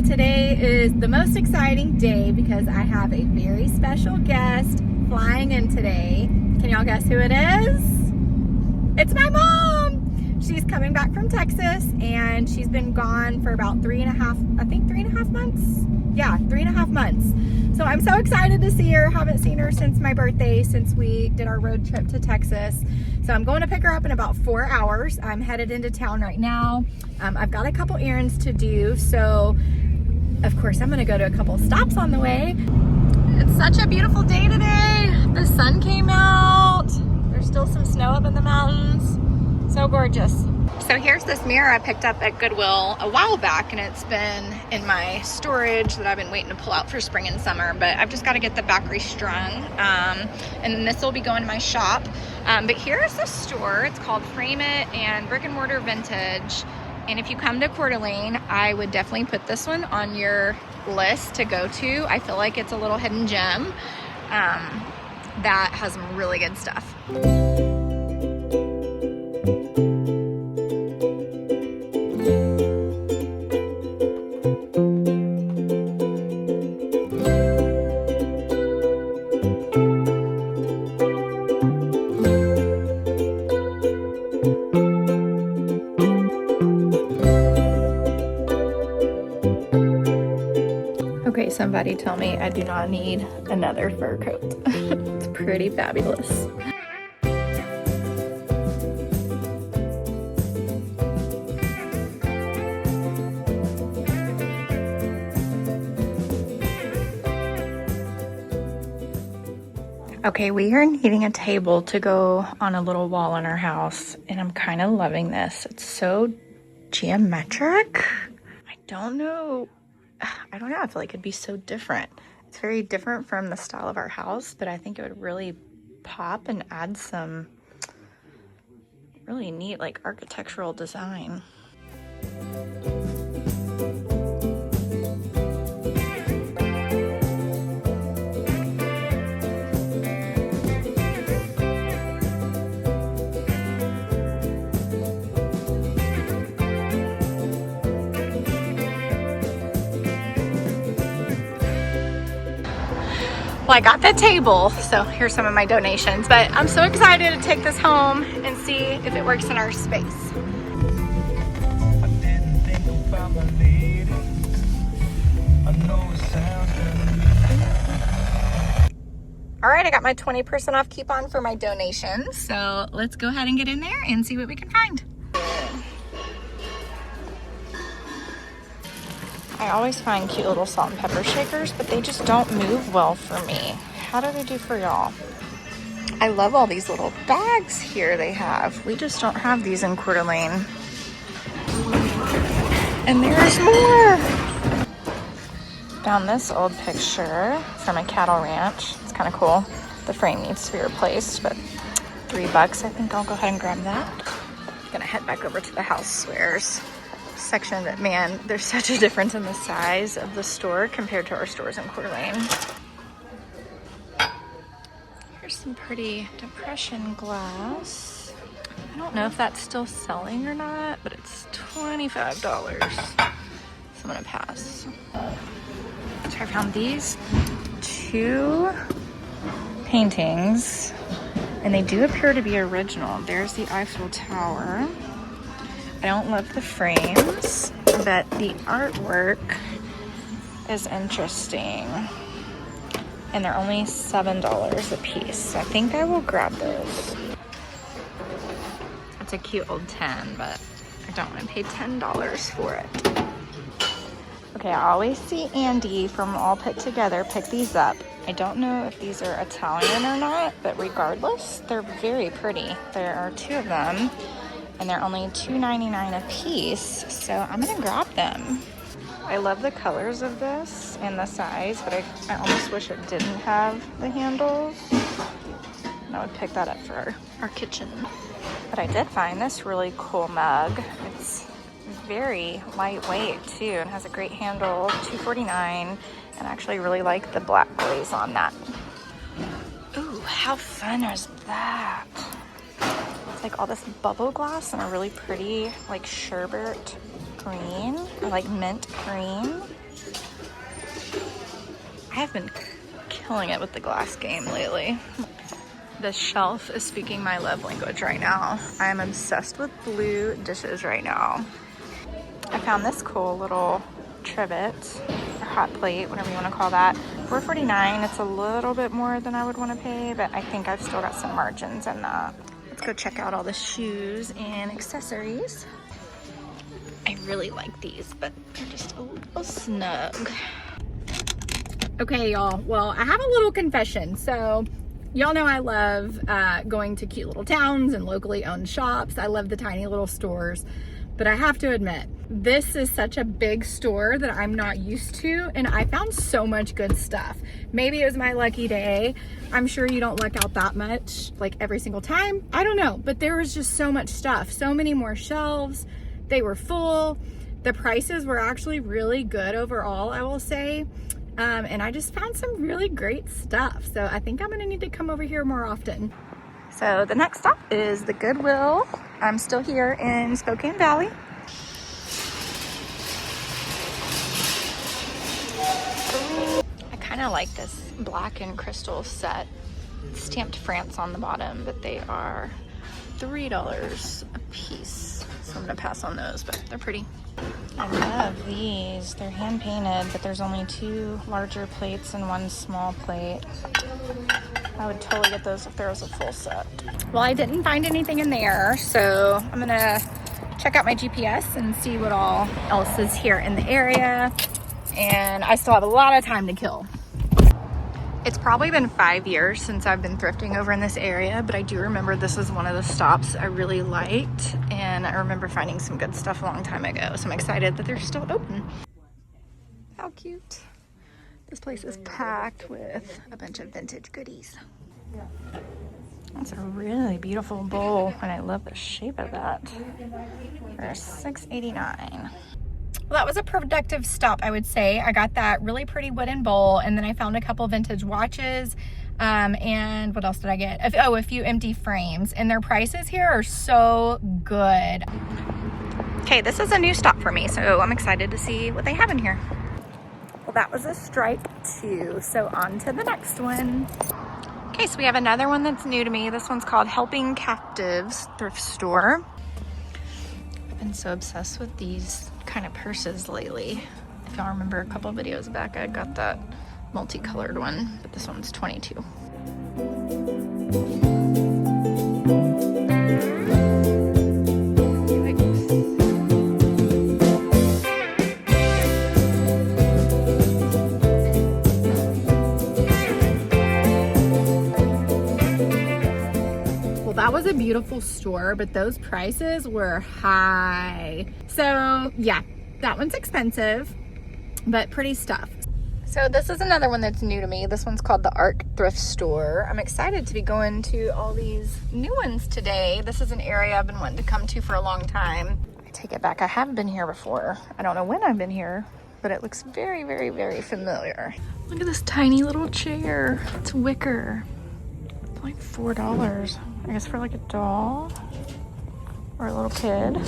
Today is the most exciting day because I have a very special guest flying in today. Can y'all guess who it is? It's my mom! She's coming back from Texas and she's been gone for about 3.5 months? Yeah, 3.5 months. So I'm so excited to see her. Haven't seen her since my birthday, since we did our road trip to Texas. So I'm going to pick her up in about 4 hours. I'm headed into town right now. I've got a couple errands to do. So of course I'm gonna go to a couple stops on the way. It's such a beautiful day today. The sun came out. There's still some snow up in the mountains. So gorgeous. So here's this mirror I picked up at Goodwill a while back, and it's been in my storage that I've been waiting to pull out for spring and summer, but I've just got to get the back restrung. And then this will be going to my shop. But here's the store. It's called Frame It and Brick and Mortar Vintage. And if you come to Coeur d'Alene, I would definitely put this one on your list to go to. I feel like it's a little hidden gem that has some really good stuff. Okay, somebody tell me I do not need another fur coat. It's pretty fabulous. Okay, we are needing a table to go on a little wall in our house, and I'm kind of loving this. It's so geometric. I don't know. I feel like it'd be so different. It's very different from the style of our house, but I think it would really pop and add some really neat like architectural design. Well, I got the table, so here's some of my donations, but I'm so excited to take this home and see if it works in our space. All right, I got my 20% off coupon for my donations, so let's go ahead and get in there and see what we can find. I always find cute little salt and pepper shakers, but they just don't move well for me. How do they do for y'all? I love all these little bags here they have. We just don't have these in Coeur d'Alene. And there's more. Found this old picture from a cattle ranch. It's kind of cool. The frame needs to be replaced, but $3. I think I'll go ahead and grab that. Gonna head back over to the housewares section, but man, there's such a difference in the size of the store compared to our stores in Coeur d'Alene. Here's some pretty depression glass. I don't know if that's still selling or not, but it's $25. So I'm gonna pass. So I found these 2 paintings, and they do appear to be original. There's the Eiffel Tower. I don't love the frames, but the artwork is interesting. And they're only $7 a piece. So I think I will grab those. It's a cute old 10, but I don't want to pay $10 for it. Okay, I always see Andy from All Put Together pick these up. I don't know if these are Italian or not, but regardless, they're very pretty. There are 2 of them, and they're only $2.99 a piece, so I'm gonna grab them. I love the colors of this and the size, but I almost wish it didn't have the handles. And I would pick that up for our kitchen. But I did find this really cool mug. It's very lightweight too, and has a great handle, $2.49, and I actually really like the black glaze on that. Ooh, how fun is that? It's like all this bubble glass and a really pretty like sherbet green, or like mint green. I have been killing it with the glass game lately. This shelf is speaking my love language right now. I am obsessed with blue dishes right now. I found this cool little trivet, or hot plate, whatever you want to call that. $4.49. It's a little bit more than I would want to pay, but I think I've still got some margins in that. Let's go check out all the shoes and accessories. I really like these, but they're just a little snug. Okay, y'all. Well, I have a little confession. So, y'all know I love going to cute little towns and locally owned shops. I love the tiny little stores. But I have to admit, this is such a big store that I'm not used to, and I found so much good stuff. Maybe it was my lucky day. I'm sure you don't luck out that much, like every single time. I don't know, but there was just so much stuff. So many more shelves. They were full. The prices were actually really good overall, I will say. And I just found some really great stuff. So I think I'm gonna need to come over here more often. So the next stop is the Goodwill. I'm still here in Spokane Valley. I kind of like this black and crystal set. It's stamped France on the bottom, but they are $3 a piece. So I'm gonna pass on those, but they're pretty. I love these. They're hand painted, but there's only 2 larger plates and 1 small plate. I would totally get those if there was a full set. Well, I didn't find anything in there, so I'm gonna check out my GPS and see what all else is here in the area. And I still have a lot of time to kill. It's probably been 5 years since I've been thrifting over in this area, but I do remember this was one of the stops I really liked, and I remember finding some good stuff a long time ago, so I'm excited that they're still open. How cute. This place is packed with a bunch of vintage goodies. That's a really beautiful bowl, and I love the shape of that. For $6.89. Well, that was a productive stop, I would say. I got that really pretty wooden bowl, and then I found a couple vintage watches. And what else did I get? A few empty frames, and their prices here are so good. Okay, this is a new stop for me, so I'm excited to see what they have in here. Well, that was a strike too, so on to the next one. Okay, so we have another one that's new to me. This one's called Helping Captives Thrift Store. I've been so obsessed with these kind of purses lately. If y'all remember a couple videos back, I got that multicolored one, but this one's $22. Well, that was a beautiful store, but those prices were high. So yeah, that one's expensive, but pretty stuff. So this is another one that's new to me. This one's called the Arc Thrift Store. I'm excited to be going to all these new ones today. This is an area I've been wanting to come to for a long time. I take it back, I haven't been here before. I don't know when I've been here, but it looks very, very, very familiar. Look at this tiny little chair. It's wicker. It's like $4. I guess for like a doll or a little kid.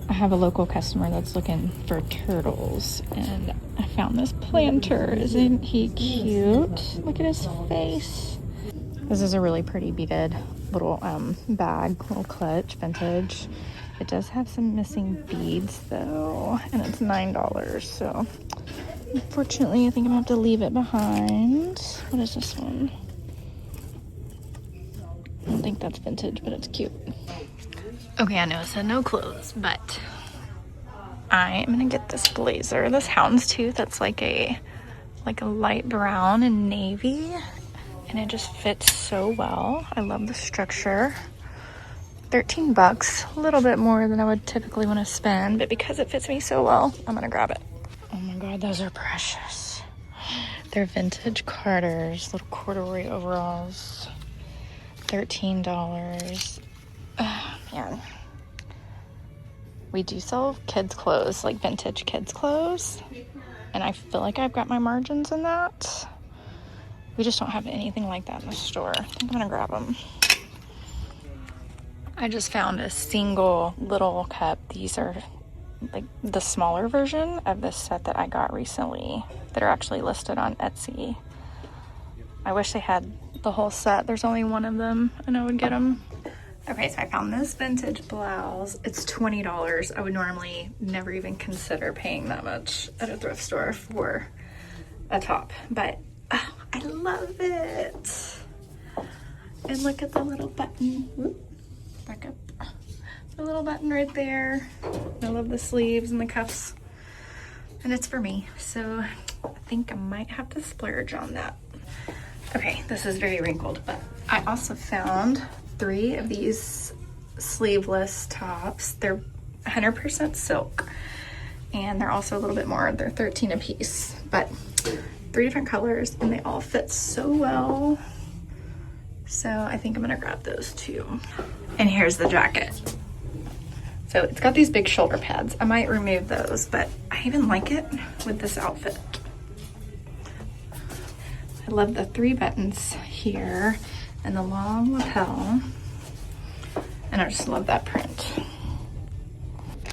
I have a local customer that's looking for turtles, and I found this planter. Isn't he cute? Look at his face. This is a really pretty beaded little bag, little clutch, vintage. It does have some missing beads though, and it's $9, so unfortunately I think I'm gonna have to leave it behind. What is this one? I don't think that's vintage, but it's cute. Okay, I know it said no clothes, but I am gonna get this blazer, this houndstooth that's like a light brown and navy, and it just fits so well. I love the structure. $13, a little bit more than I would typically want to spend, but because it fits me so well, I'm gonna grab it. Oh my god, those are precious. They're vintage Carters, little corduroy overalls. $13. Man. We do sell kids clothes, like vintage kids clothes, and I feel like I've got my margins in that. We just don't have anything like that in the store. I think I'm gonna grab them. I just found a single little cup. These are like the smaller version of this set that I got recently that are actually listed on Etsy. I wish they had the whole set. There's only one of them and I would get them. Okay, so I found this vintage blouse. It's $20. I would normally never even consider paying that much at a thrift store for a top, but oh, I love it. And look at the little button. Whoop, back up. The little button right there. I love the sleeves and the cuffs. And it's for me, so I think I might have to splurge on that. Okay, this is very wrinkled, but I also found 3 of these sleeveless tops. They're 100% silk, and they're also a little bit more. They're $13 a piece, but 3 different colors, and they all fit so well. So I think I'm gonna grab those too. And here's the jacket. So it's got these big shoulder pads. I might remove those, but I even like it with this outfit. I love the 3 buttons here and the long lapel. And I just love that print.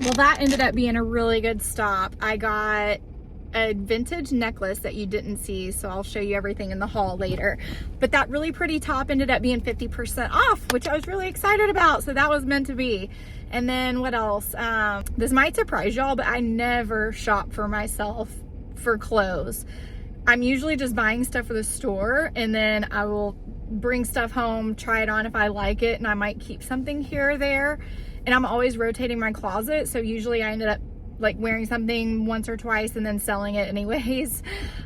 Well, that ended up being a really good stop. I got a vintage necklace that you didn't see, so I'll show you everything in the haul later. But that really pretty top ended up being 50% off, which I was really excited about, so that was meant to be. And then what else? This might surprise y'all, but I never shop for myself for clothes. I'm usually just buying stuff for the store, and then I will bring stuff home, try it on if I like it, and I might keep something here or there. And I'm always rotating my closet, so usually I ended up like wearing something once or twice and then selling it anyways,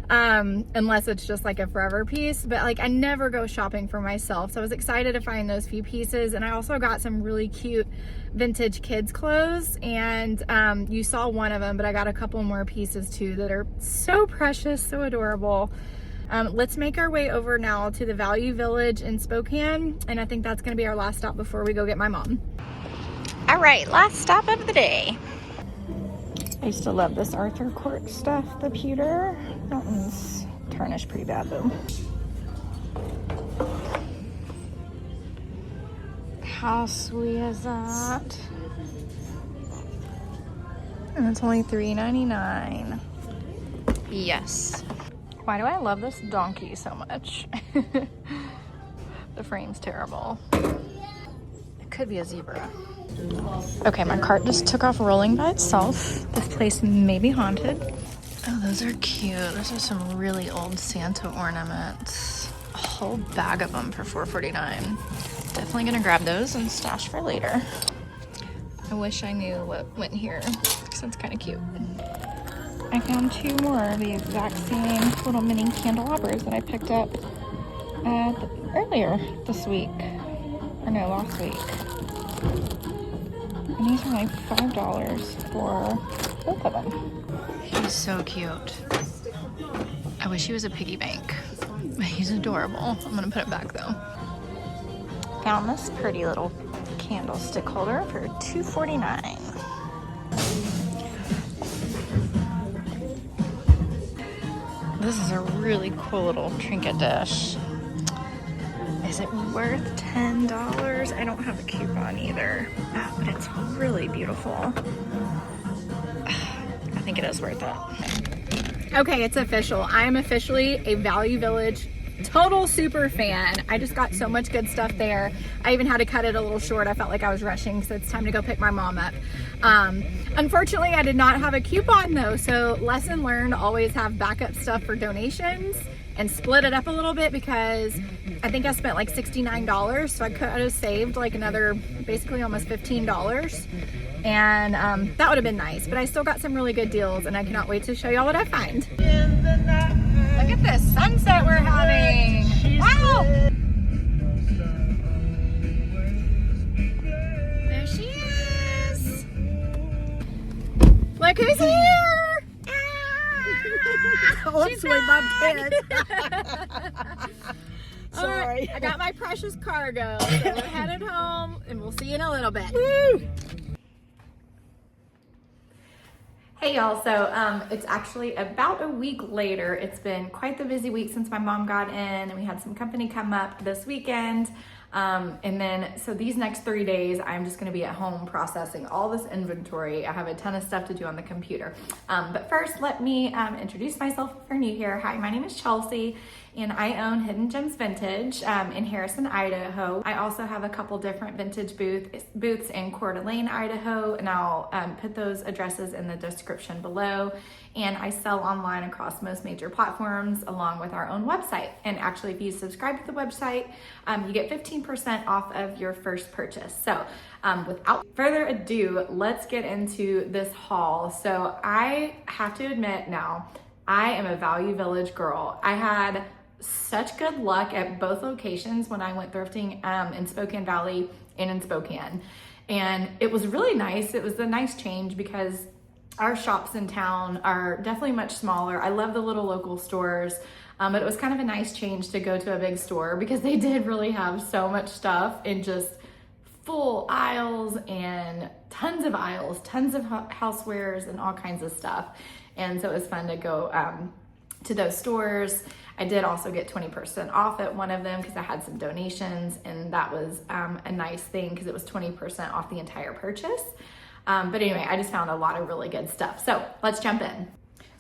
unless it's just like a forever piece. But like I never go shopping for myself, so I was excited to find those few pieces. And I also got some really cute vintage kids clothes, and you saw one of them, but I got a couple more pieces too that are so precious, so adorable. Let's make our way over now to the Value Village in Spokane, and I think that's gonna be our last stop before we go get my mom. All right, last stop of the day. I used to love this Arthur Court stuff, the pewter. That one's tarnished pretty bad though. How sweet is that? And it's only $3.99. Yes. Why do I love this donkey so much? The frame's terrible. It could be a zebra. Okay, my cart just took off rolling by itself. This place may be haunted. Oh, those are cute. Those are some really old Santa ornaments. A whole bag of them for $4.49. Definitely gonna grab those and stash for later. I wish I knew what went here, because it's kind of cute. I found 2 more of the exact same little mini candelabras that I picked up earlier this week. Or no, last week. And these are like $5 for both of them. He's so cute. I wish he was a piggy bank. He's adorable. I'm gonna put it back though. Found this pretty little candlestick holder for $2.49. This is a really cool little trinket dish. Is it worth $10? I don't have a coupon either, but it's really beautiful. I think it is worth it. Okay, it's official. I am officially a Value Village total super fan. I just got so much good stuff there. I even had to cut it a little short. I felt like I was rushing, so it's time to go pick my mom up. Unfortunately, I did not have a coupon though, so lesson learned, always have backup stuff for donations and split it up a little bit, because I think I spent like $69, so I could have saved like another basically almost $15, and that would have been nice. But I still got some really good deals, and I cannot wait to show y'all what I find. Look at this sunset we're having. Wow! There she is. Look who's here. Oh, she's my mom kid. Sorry. I got my precious cargo. So we're headed home, and we'll see you in a little bit. Woo! Hey y'all, so it's actually about a week later. It's been quite the busy week since my mom got in, and we had some company come up this weekend. And then, so these next 3 days, I'm just gonna be at home processing all this inventory. I have a ton of stuff to do on the computer. But first, let me introduce myself if you're new here. Hi, my name is Chelsey, and I own Hidden Gems Vintage in Harrison, Idaho. I also have a couple different vintage booths in Coeur d'Alene, Idaho, and I'll put those addresses in the description below. And I sell online across most major platforms along with our own website. And actually, if you subscribe to the website, you get 15% off of your first purchase. So without further ado, let's get into this haul. So I have to admit now, I am a Value Village girl. I had such good luck at both locations when I went thrifting in Spokane Valley and in Spokane. And it was really nice. It was a nice change because our shops in town are definitely much smaller. I love the little local stores, but it was kind of a nice change to go to a big store because they did really have so much stuff in just full aisles and tons of housewares and all kinds of stuff. And so it was fun to go to those stores. I did also get 20% off at one of them because I had some donations, and that was a nice thing because it was 20% off the entire purchase. But anyway, I just found a lot of really good stuff. So let's jump in.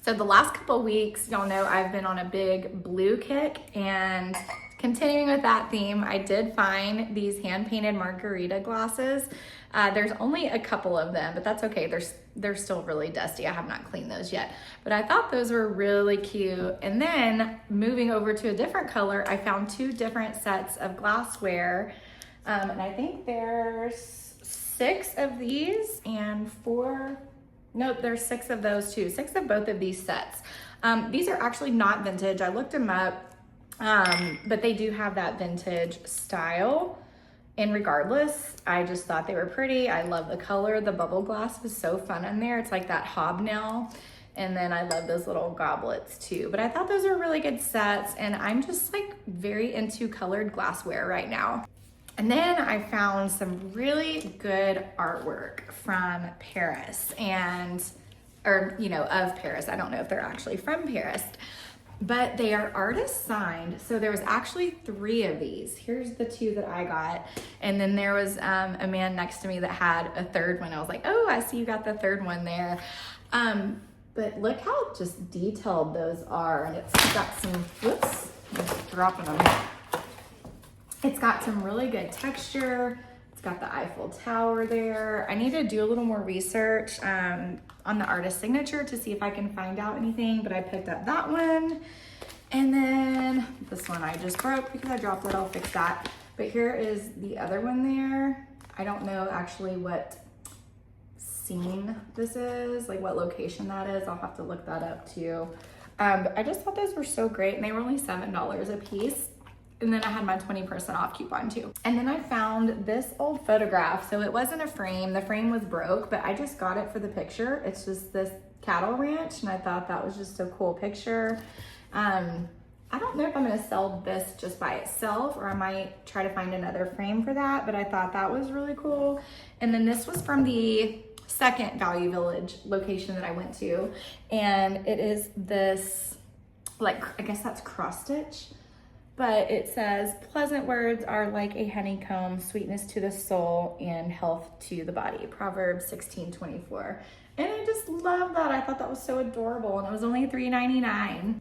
So the last couple weeks, y'all know I've been on a big blue kick, and continuing with that theme, I did find these hand-painted margarita glasses. There's only a couple of them, but that's okay. They're still really dusty. I have not cleaned those yet, but I thought those were really cute. And then moving over to a different color, I found 2 different sets of glassware. And I think there's 6 of these and 4, nope, there's 6 of those too. 6 of both of these sets. These are actually not vintage. I looked them up, but they do have that vintage style. And regardless, I just thought they were pretty. I love the color. The bubble glass was so fun in there. It's like that hobnail. And then I love those little goblets too. But I thought those were really good sets, and I'm just like very into colored glassware right now. And then I found some really good artwork from Paris of Paris. I don't know if they're actually from Paris, but they are artist signed. So there was actually 3 of these. Here's the 2 that I got. And then there was a man next to me that had a 3rd one. I was like, oh, I see you got the 3rd one there. But look how just detailed those are. And it's got some, whoops, I'm just dropping them. It's got some really good texture. It's got the Eiffel Tower there. I need to do a little more research on the artist signature to see if I can find out anything, but I picked up that one. And then this one I just broke because I dropped it. I'll fix that. But here is the other one there. I don't know actually what scene this is, like what location that is. I'll have to look that up too. But I just thought those were so great, and they were only $7 a piece. And then I had my 20% off coupon too. And then I found this old photograph. So it wasn't a frame. The frame was broke, but I just got it for the picture. It's just this cattle ranch, and I thought that was just a cool picture. I don't know if I'm gonna sell this just by itself, or I might try to find another frame for that, but I thought that was really cool. And then this was from the second Value Village location that I went to. And it is this, like, I guess that's cross stitch. But it says, pleasant words are like a honeycomb, sweetness to the soul and health to the body. Proverbs 16:24. And I just love that. I thought that was so adorable, and it was only $3.99.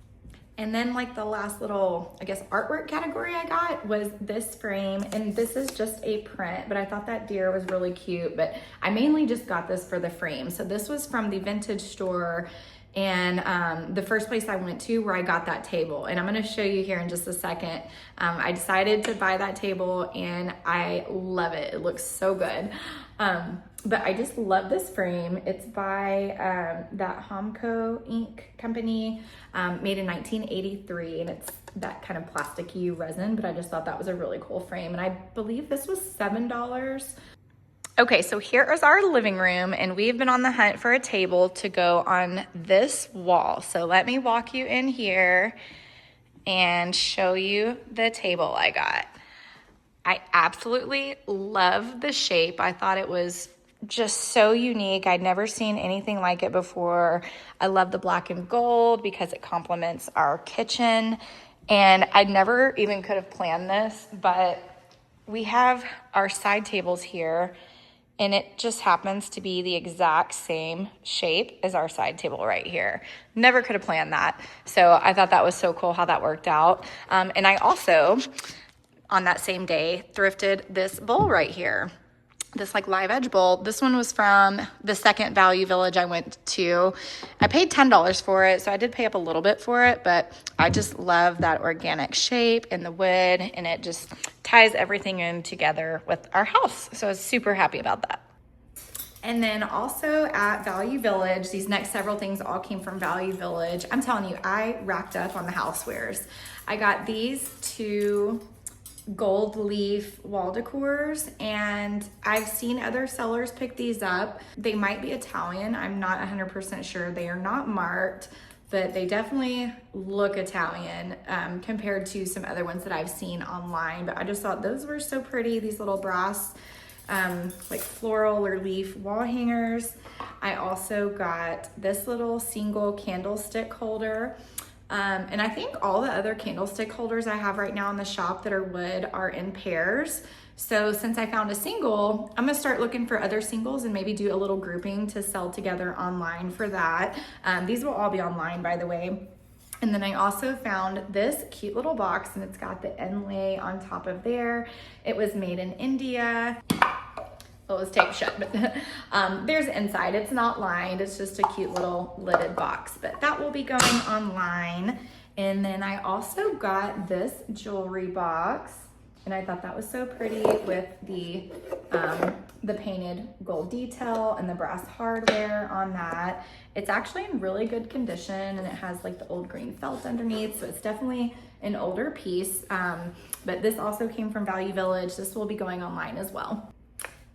And then like the last little, I guess, artwork category I got was this frame. And this is just a print, but I thought that deer was really cute. But I mainly just got this for the frame. So this was from the vintage store, and the first place I went to where I got that table, and I'm going to show you here in just a second. I decided to buy that table, and I love it. It looks so good. But I just love this frame. It's by that Homco Ink company, made in 1983, and it's that kind of plasticky resin, but I just thought that was a really cool frame, and I believe this was $7. Okay, so here is our living room, and we've been on the hunt for a table to go on this wall. So let me walk you in here and show you the table I got. I absolutely love the shape. I thought it was just so unique. I'd never seen anything like it before. I love the black and gold because it complements our kitchen, and I never even could have planned this, but we have our side tables here, and it just happens to be the exact same shape as our side table right here. Never could have planned that. So I thought that was so cool how that worked out. And I also, on that same day, thrifted this bowl right here. This like live edge bowl. This one was from the second Value Village I went to. I paid $10 for it, so I did pay up a little bit for it, but I just love that organic shape and the wood, and it just ties everything in together with our house. So I was super happy about that. And then also at Value Village, these next several things all came from Value Village. I'm telling you, I racked up on the housewares. I got these two gold leaf wall decors, and I've seen other sellers pick these up. They might be Italian. I'm not 100% sure. They are not marked, but they definitely look Italian compared to some other ones that I've seen online. But I just thought those were so pretty. These little brass like floral or leaf wall hangers. I also got this little single candlestick holder. And I think all the other candlestick holders I have right now in the shop that are wood are in pairs. So since I found a single, I'm gonna start looking for other singles and maybe do a little grouping to sell together online for that. These will all be online, by the way. And then I also found this cute little box, and it's got the inlay on top of there. It was made in India. Well, it was taped shut, but there's the inside. It's not lined. It's just a cute little lidded box, but that will be going online. And then I also got this jewelry box, and I thought that was so pretty with the painted gold detail and the brass hardware on that. It's actually in really good condition, and it has like the old green felt underneath, so it's definitely an older piece. But this also came from Value Village. This will be going online as well.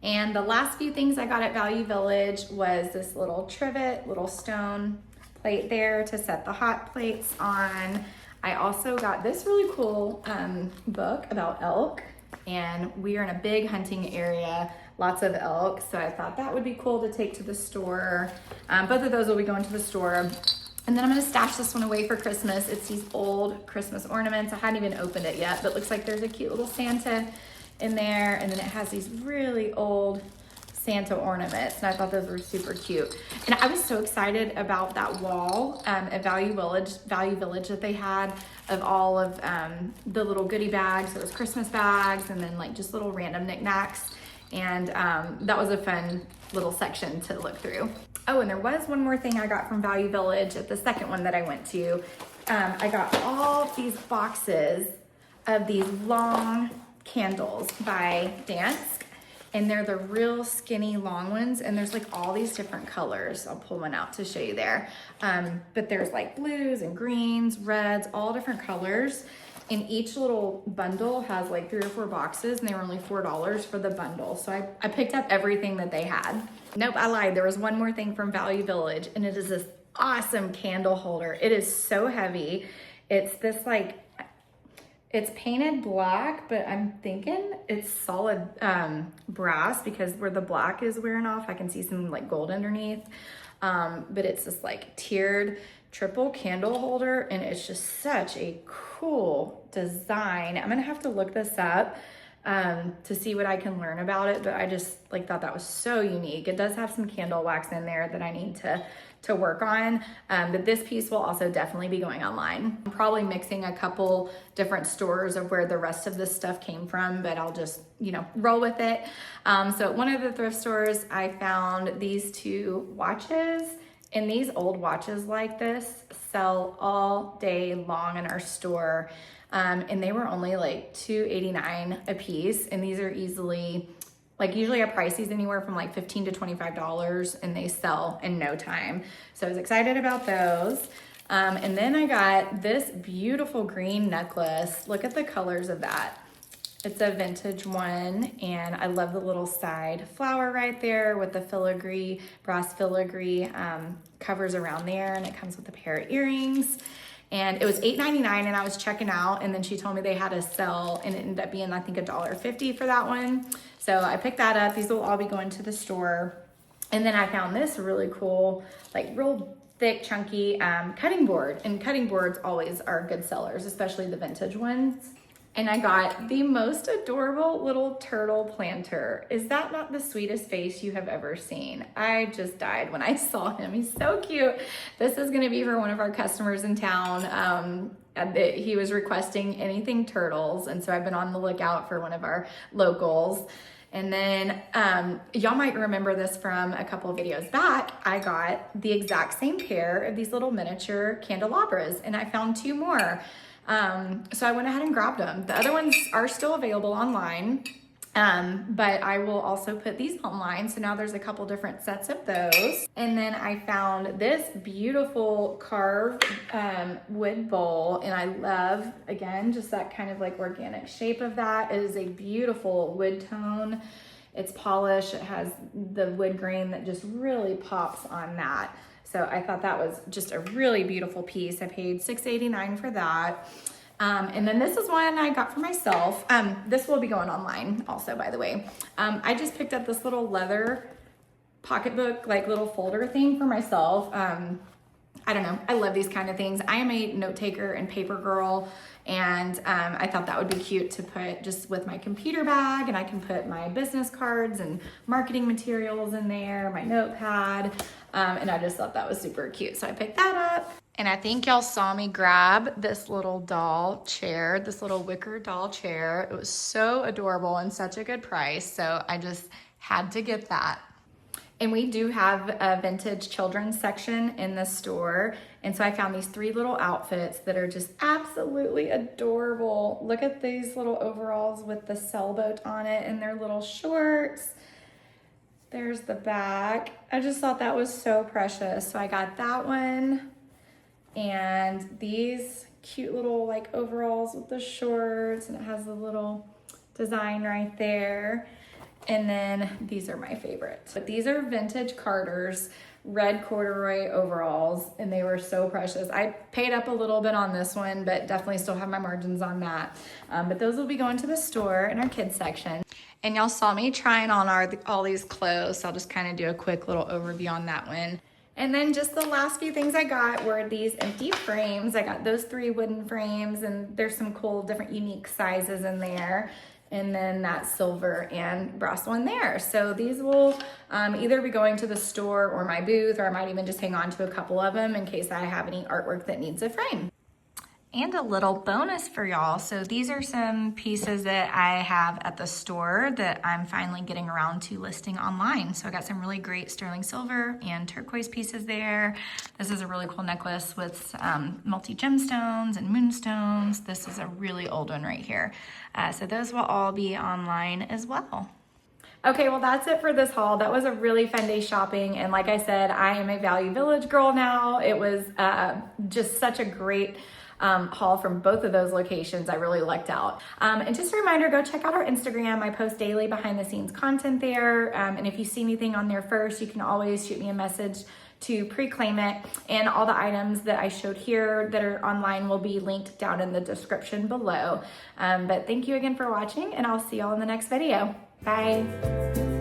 And the last few things I got at Value Village was this little trivet, little stone plate there to set the hot plates on. I also got this really cool book about elk, and we are in a big hunting area, lots of elk, so I thought that would be cool to take to the store. Both of those will be going to the store. And then I'm gonna stash this one away for Christmas. It's these old Christmas ornaments. I hadn't even opened it yet, but it looks like there's a cute little Santa in there, and then it has these really old Santa ornaments, and I thought those were super cute. And I was so excited about that wall at Value Village that they had of all of the little goodie bags. There was Christmas bags, and then like just little random knickknacks, and that was a fun little section to look through. Oh, and there was one more thing I got from Value Village at the second one that I went to. I got all these boxes of these long candles by Dansk, and they're the real skinny long ones, and there's like all these different colors. I'll pull one out to show you there, but there's like blues and greens, reds, all different colors, and each little bundle has like 3 or 4 boxes, and they were only $4 for the bundle. So I picked up everything that they had. Nope, I lied. There was one more thing from Value Village, and it is this awesome candle holder. It is so heavy. It's this like, it's painted black, but I'm thinking it's solid brass, because where the black is wearing off, I can see some like gold underneath. But it's this like tiered triple candle holder, and it's just such a cool design. I'm gonna have to look this up to see what I can learn about it, but I just like thought that was so unique. It does have some candle wax in there that I need to work on, but this piece will also definitely be going online. I'm probably mixing a couple different stores of where the rest of this stuff came from, but I'll just, you know, roll with it. So at one of the thrift stores, I found these 2 watches, and these old watches like this sell all day long in our store. And they were only like $2.89 a piece, and these are easily, like usually I price these anywhere from like $15 to $25, and they sell in no time. So I was excited about those. And then I got this beautiful green necklace. Look at the colors of that. It's a vintage one, and I love the little side flower right there with the filigree, brass filigree covers around there, and it comes with a pair of earrings. And it was $8.99, and I was checking out, and then she told me they had a sale, and it ended up being, I think, $1.50 for that one. So I picked that up. These will all be going to the store. And then I found this really cool, like real thick, chunky cutting board. And cutting boards always are good sellers, especially the vintage ones. And I got the most adorable little turtle planter. Is that not the sweetest face you have ever seen? I just died when I saw him. He's so cute. This is gonna be for one of our customers in town. He was requesting anything turtles, and so I've been on the lookout for one of our locals. And then y'all might remember this from a couple of videos back. I got the exact same pair of these little miniature candelabras, and I found 2 more. So I went ahead and grabbed them. The other ones are still available online, but I will also put these online. So now there's a couple different sets of those. And then I found this beautiful carved wood bowl, and I love, again, just that kind of like organic shape of that. It is a beautiful wood tone. It's polished. It has the wood grain that just really pops on that. So I thought that was just a really beautiful piece. I paid $6.89 for that. And then this is one I got for myself. This will be going online also, by the way. I just picked up this little leather pocketbook, like little folder thing for myself. I don't know, I love these kind of things. I am a note taker and paper girl, and I thought that would be cute to put just with my computer bag, and I can put my business cards and marketing materials in there, my notepad, and I just thought that was super cute. So I picked that up. And I think y'all saw me grab this little doll chair, this little wicker doll chair. It was so adorable and such a good price, so I just had to get that. And we do have a vintage children's section in the store. And so I found these 3 little outfits that are just absolutely adorable. Look at these little overalls with the sailboat on it and their little shorts. There's the back. I just thought that was so precious. So I got that one. And these cute little like overalls with the shorts, and it has a little design right there. And then these are my favorite. But these are vintage Carter's red corduroy overalls, and they were so precious. I paid up a little bit on this one, but definitely still have my margins on that. But those will be going to the store in our kids section. And y'all saw me trying on all these clothes, so I'll just kind of do a quick little overview on that one. And then just the last few things I got were these empty frames. I got those 3 wooden frames, and there's some cool different unique sizes in there. And then that silver and brass one there. So these will either be going to the store or my booth, or I might even just hang on to a couple of them in case I have any artwork that needs a frame. And a little bonus for y'all. So these are some pieces that I have at the store that I'm finally getting around to listing online. So I got some really great sterling silver and turquoise pieces there. This is a really cool necklace with multi gemstones and moonstones. This is a really old one right here. So those will all be online as well. Okay, well that's it for this haul. That was a really fun day shopping, and like I said, I am a Value Village girl now. It was just such a great haul from both of those locations. I really lucked out. And just a reminder, go check out our Instagram. I post daily behind the scenes content there. And if you see anything on there first, you can always shoot me a message to pre-claim it. And all the items that I showed here that are online will be linked down in the description below. But thank you again for watching, and I'll see y'all in the next video. Bye.